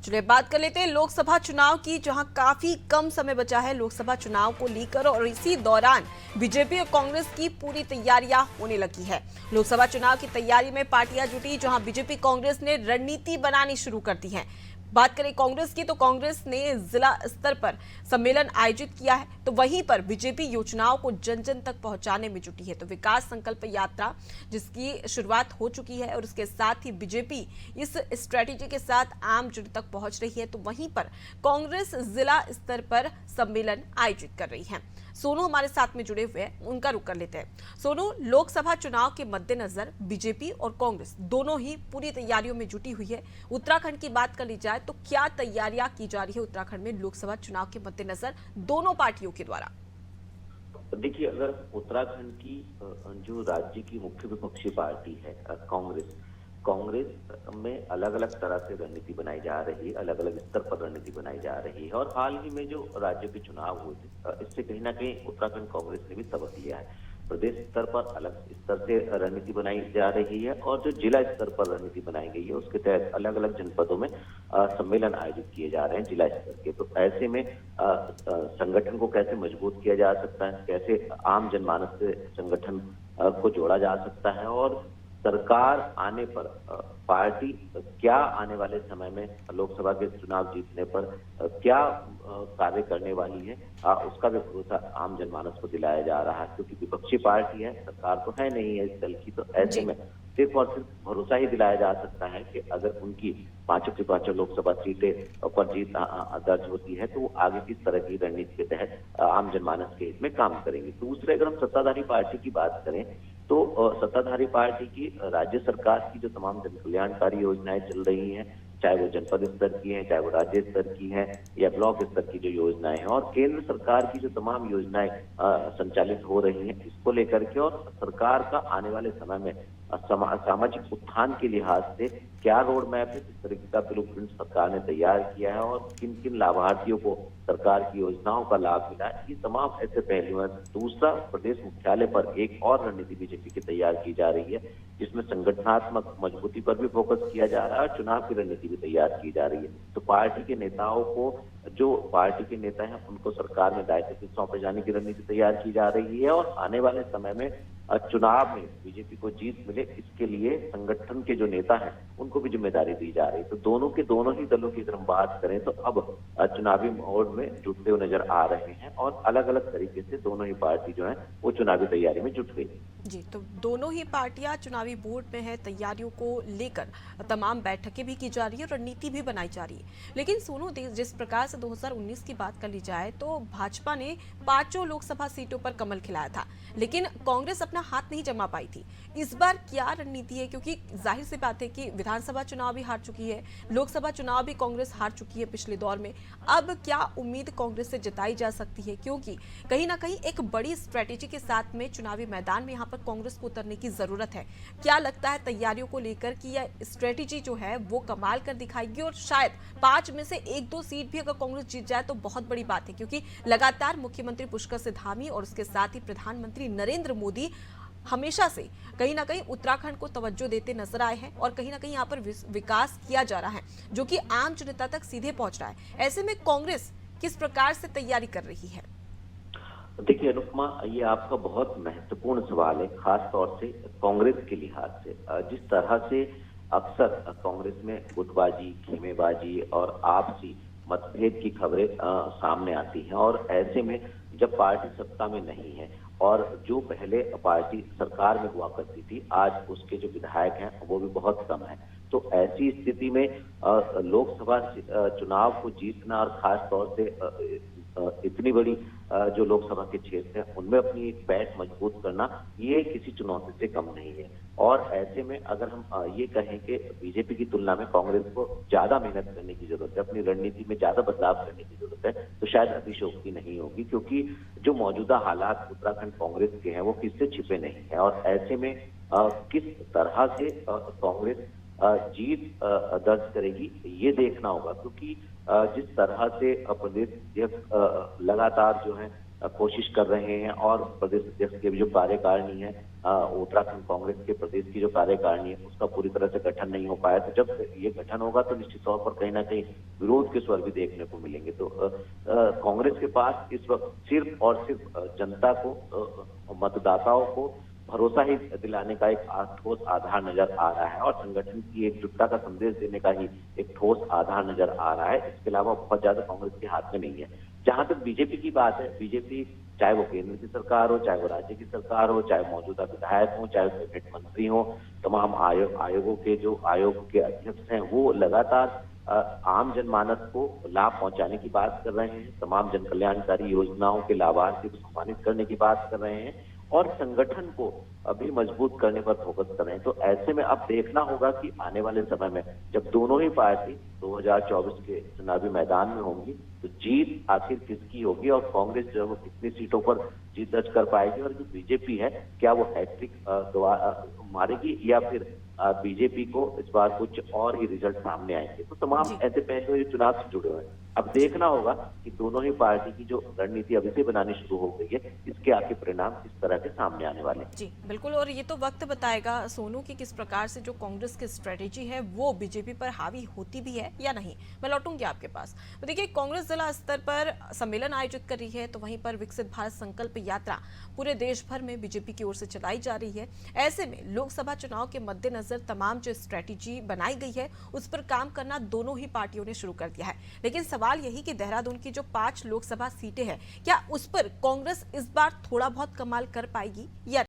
चलिए बात कर लेते हैं लोकसभा चुनाव की, जहां काफी कम समय बचा है लोकसभा चुनाव को लेकर और इसी दौरान बीजेपी और कांग्रेस की पूरी तैयारियां होने लगी है। लोकसभा चुनाव की तैयारी में पार्टियां जुटी, जहां बीजेपी कांग्रेस ने रणनीति बनानी शुरू कर दी है। बात करें कांग्रेस की तो कांग्रेस ने जिला स्तर पर सम्मेलन आयोजित किया है, तो वहीं पर बीजेपी योजनाओं को जन जन तक पहुंचाने में जुटी है। तो विकास संकल्प यात्रा जिसकी शुरुआत हो चुकी है और उसके साथ ही बीजेपी इस स्ट्रेटेजी के साथ आम जन तक पहुंच रही है, तो वहीं पर कांग्रेस जिला स्तर पर सम्मेलन आयोजित कर रही है। सोनू हमारे साथ में जुड़े हुए हैं, उनका रुख कर लेते हैं। सोनू, लोकसभा चुनाव के मद्देनजर बीजेपी और कांग्रेस दोनों ही पूरी तैयारियों में जुटी हुई है। उत्तराखंड की बात कर ली जाए तो क्या तैयारियां की जा रही है उत्तराखंड में लोकसभा चुनाव के मद्देनजर दोनों पार्टियों के द्वारा? देखिए, अगर उत्तराखंड की जो राज्य की मुख्य विपक्षी पार्टी है कांग्रेस कांग्रेस में अलग अलग तरह से रणनीति बनाई जा रही है, अलग अलग स्तर पर रणनीति बनाई जा रही है। और हाल ही में जो राज्य के चुनाव हुए थे, इससे कहीं ना कहीं उत्तराखंड कांग्रेस ने भी सबक लिया है। प्रदेश स्तर पर अलग स्तर से रणनीति बनाई जा रही है और जो जिला स्तर पर रणनीति बनाई गई है उसके तहत अलग अलग जनपदों में सम्मेलन आयोजित किए जा रहे हैं जिला स्तर के। तो ऐसे में संगठन को कैसे मजबूत किया जा सकता है, कैसे आम जनमानस से संगठन को जोड़ा जा सकता है, और सरकार आने पर पार्टी क्या आने वाले समय में लोकसभा के चुनाव जीतने पर क्या कार्य करने वाली है, उसका भी भरोसा आम जनमानस को दिलाया जा रहा है। क्योंकि विपक्षी पार्टी है, सरकार तो है नहीं है इस दल की, तो ऐसे में सिर्फ और सिर्फ भरोसा ही दिलाया जा सकता है कि अगर उनकी पांचों की पांचों लोकसभा सीटें पर जीत दर्ज होती है तो वो आगे किस तरह की रणनीति के तहत आम जनमानस के हित में काम करेंगे। दूसरे, अगर हम सत्ताधारी पार्टी की बात करें तो सत्ताधारी पार्टी की राज्य सरकार की जो तमाम जन कल्याणकारी योजनाएं चल रही हैं, चाहे वो जनपद स्तर की हैं, चाहे वो राज्य स्तर की हैं या ब्लॉक स्तर की जो योजनाएं हैं, और केंद्र सरकार की जो तमाम योजनाएं संचालित हो रही हैं, इसको लेकर के और सरकार का आने वाले समय में सामाजिक उत्थान के लिहाज से क्या रोड मैप है, किस तरीके का ब्लूप्रिंट सरकार ने तैयार किया है और किन किन लाभार्थियों को सरकार की योजनाओं का लाभ मिला है, ये तमाम ऐसे पहलू हैं। दूसरा, प्रदेश मुख्यालय पर एक और रणनीति बीजेपी की तैयार की जा रही है जिसमें संगठनात्मक मजबूती पर भी फोकस किया जा रहा है और चुनाव की रणनीति भी तैयार की जा रही है। तो पार्टी के नेताओं को, जो पार्टी के नेता हैं उनको सरकार में दायित्व सौंपे जाने की रणनीति तैयार की जा रही है और आने वाले समय में चुनाव में बीजेपी को जीत मिले, इसके लिए संगठन के जो नेता हैं उनको भी जिम्मेदारी दी जा रही है। तो दोनों ही दलों की अगर हम बात करें तो अब चुनावी मोड में जुटते हुए नजर आ रहे हैं और अलग अलग तरीके से दोनों ही पार्टी जो है वो चुनावी तैयारी में जुट गई जी। तो दोनों ही पार्टियां चुनावी बोर्ड में है, तैयारियों को लेकर तमाम बैठकें भी की जा रही है, रणनीति भी बनाई जा रही है। लेकिन सोनू, जिस प्रकार से 2019 की बात कर ली जाए तो भाजपा ने 5 लोकसभा सीटों पर कमल खिलाया था, लेकिन कांग्रेस अपना हाथ नहीं जमा पाई थी। इस बार क्या रणनीति है, क्योंकि जाहिर सी बात है कि विधानसभा चुनाव भी हार चुकी है, लोकसभा चुनाव भी कांग्रेस हार चुकी है पिछले दौर में। अब क्या उम्मीद कांग्रेस से जताई जा सकती है, क्योंकि कहीं ना कहीं एक बड़ी स्ट्रेटेजी के साथ में चुनावी मैदान में यहाँ पर कांग्रेस को उतरने की जरूरत है? क्या लगता है तैयारियों को लेकर कि यह स्ट्रेटेजी जो है वो कमाल कर दिखाएगी और शायद 5 में से 1-2 सीट भी अगर कांग्रेस जीत जाए तो बहुत बड़ी बात है, क्योंकि लगातार मुख्यमंत्री पुष्कर सिंह धामी और उसके साथ ही प्रधानमंत्री नरेंद्र मोदी हमेशा से कहीं ना कहीं उत्तराखंड को तवज्जो देते नजर आए हैं और कहीं ना कहीं यहाँ पर विकास किया जा रहा है जो कि आम जनता तक सीधे पहुंच रहा है। ऐसे में कांग्रेस किस प्रकार से तैयारी कर रही है? देखिए अनुपमा, ये आपका बहुत महत्वपूर्ण सवाल है, खास तौर से कांग्रेस के लिहाज से। जिस तरह से अक्सर कांग्रेस में गुटबाजी, खेमेबाजी और आपसी मतभेद की खबरें सामने आती हैं, और ऐसे में जब पार्टी सत्ता में नहीं है और जो पहले पार्टी सरकार में हुआ करती थी, आज उसके जो विधायक हैं वो भी बहुत कम है। तो ऐसी स्थिति में लोकसभा चुनाव को जीतना और खास तौर से इतनी बड़ी जो लोकसभा के क्षेत्र हैं उनमें अपनी एक बैठ मजबूत करना, ये किसी चुनौती से कम नहीं है। और ऐसे में अगर हम ये कहें कि बीजेपी की तुलना में कांग्रेस को ज्यादा मेहनत करने की जरूरत है, अपनी रणनीति में ज्यादा बदलाव करने की जरूरत है, तो शायद अतिशयोक्ति नहीं होगी, क्योंकि जो मौजूदा हालात उत्तराखंड कांग्रेस के हैं वो किससे छिपे नहीं है। और ऐसे में किस तरह से कांग्रेस जीत दर्ज करेगी ये देखना होगा, क्योंकि जिस तरह से प्रदेश अध्यक्ष लगातार जो है कोशिश कर रहे हैं और प्रदेश अध्यक्ष के जो कार्यकारिणी है उत्तराखंड कांग्रेस के प्रदेश की जो कार्यकारिणी है उसका पूरी तरह से गठन नहीं हो पाया। तो जब ये गठन होगा तो निश्चित तौर पर कहीं ना कहीं विरोध के स्वर भी देखने को मिलेंगे। तो कांग्रेस के पास इस वक्त सिर्फ और सिर्फ जनता को, मतदाताओं को भरोसा ही दिलाने का एक ठोस आधार नजर आ रहा है और संगठन की एकजुटता का संदेश देने का ही एक ठोस आधार नजर आ रहा है। इसके अलावा बहुत ज्यादा कांग्रेस के हाथ में नहीं है। जहां तक बीजेपी की बात है, बीजेपी चाहे वो केंद्र की सरकार हो, चाहे वो राज्य की सरकार हो, चाहे मौजूदा विधायक हो, चाहे कैबिनेट मंत्री हो, तमाम आयोगों के जो आयोग के अध्यक्ष हैं वो लगातार आम जनमानस को लाभ पहुंचाने की बात कर रहे हैं, तमाम जन कल्याणकारी योजनाओं के लाभार्थी को सम्मानित करने की बात कर रहे हैं और संगठन को अभी मजबूत करने पर फोकस कर रहे हैं। तो ऐसे में अब देखना होगा कि आने वाले समय में जब दोनों ही पार्टी 2024 के चुनावी मैदान में होंगी तो जीत आखिर किसकी होगी और कांग्रेस जो है वो कितनी सीटों पर जीत दर्ज कर पाएगी और जो बीजेपी है क्या वो हैट्रिक मारेगी या फिर बीजेपी को इस बार कुछ और ही रिजल्ट सामने आएंगे। तो तमाम ऐसे पहलू ये चुनाव से जुड़े हुए हैं। अब देखना होगा कि दोनों ही पार्टी की जो रणनीति अभी से बनानी शुरू हो गई है इसके आगे परिणाम किस तरह के सामने आने वाले हैं। जी बिल्कुल, और ये तो वक्त बताएगा सोनू कि किस प्रकार से जो कांग्रेस की स्ट्रेटेजी है वो बीजेपी पर हावी होती भी है या नहीं। मैं लौटूंगी आपके पास। तो देखिए, कांग्रेस जिला स्तर पर सम्मेलन आयोजित कर रही है तो वहीं पर विकसित भारत संकल्प यात्रा पूरे देश भर में बीजेपी की ओर से चलाई जा रही है। ऐसे में लोकसभा चुनाव के मद्देनजर तमाम जो स्ट्रेटेजी बनाई गई है उस पर काम करना दोनों ही पार्टियों ने शुरू कर दिया है। लेकिन सवाल यही कि देहरादून की जो 5 लोकसभा सीटें हैं क्या उस पर कांग्रेस इस बार थोड़ा बहुत कमाल कर पाएगी या